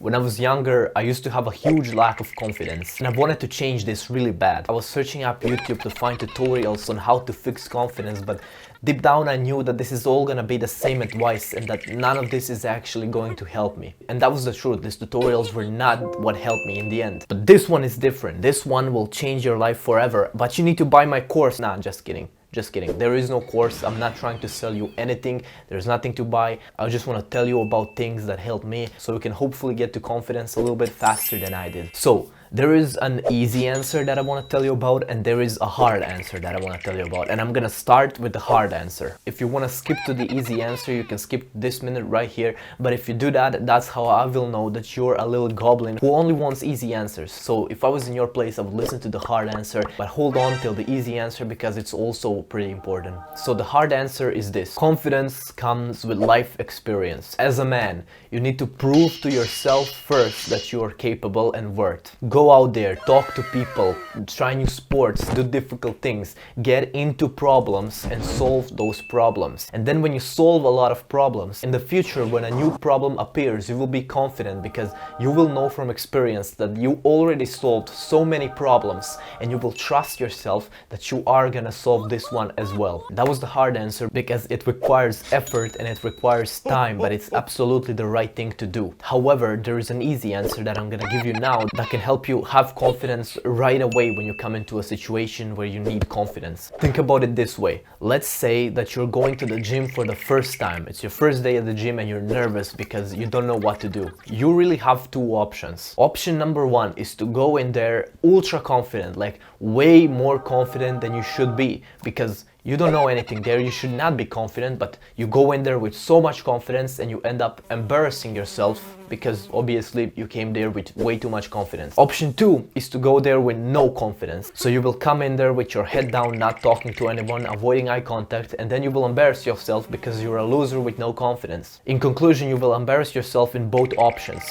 When I was younger, I used to have a huge lack of confidence and I wanted to change this really bad. I was searching up YouTube to find tutorials on how to fix confidence, but deep down I knew that this is all gonna be the same advice and that none of this is actually going to help me. And that was the truth. These tutorials were not what helped me in the end. But this one is different. This one will change your life forever. But you need to buy my course. Nah, just kidding. Just kidding. There is no course. I'm not trying to sell you anything. There's nothing to buy. I just want to tell you about things that helped me so you can hopefully get to confidence a little bit faster than I did. So there is an easy answer that I want to tell you about and there is a hard answer that I want to tell you about, and I'm gonna start with the hard answer. If you want to skip to the easy answer, you can skip this minute right here, but if you do that, that's how I will know that you're a little goblin who only wants easy answers. So if I was in your place, I would listen to the hard answer, but hold on till the easy answer because it's also pretty important. So the hard answer is this: confidence comes with life experience. As a man, you need to prove to yourself first that you are capable and worth. Go out there, talk to people, try new sports, do difficult things, get into problems and solve those problems. And then when you solve a lot of problems, in the future when a new problem appears, you will be confident because you will know from experience that you already solved so many problems and you will trust yourself that you are gonna solve this one as well. That was the hard answer because it requires effort and it requires time, but it's absolutely the right thing to do. However, there is an easy answer that I'm gonna give you now that can help you have confidence right away when you come into a situation where you need confidence. Think about it this way. Let's say that you're going to the gym for the first time. It's your first day at the gym and you're nervous because you don't know what to do. You really have two options. Option number one is to go in there ultra confident, like way more confident than you should be, because you don't know anything there. You should not be confident, but you go in there with so much confidence and you end up embarrassing yourself because obviously you came there with way too much confidence. Option two is to go there with no confidence. So you will come in there with your head down, not talking to anyone, avoiding eye contact, and then you will embarrass yourself because you're a loser with no confidence. In conclusion, you will embarrass yourself in both options.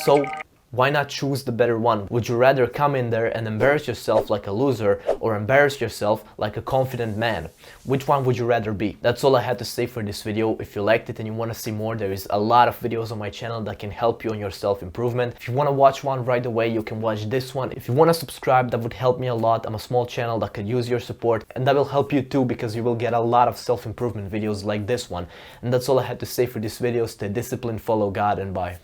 So why not choose the better one? Would you rather come in there and embarrass yourself like a loser or embarrass yourself like a confident man? Which one would you rather be? That's all I had to say for this video. If you liked it and you want to see more, there is a lot of videos on my channel that can help you on your self-improvement. If you want to watch one right away, you can watch this one. If you want to subscribe, that would help me a lot. I'm a small channel that could use your support, and that will help you too because you will get a lot of self-improvement videos like this one. And that's all I had to say for this video. Stay disciplined, follow God, and bye.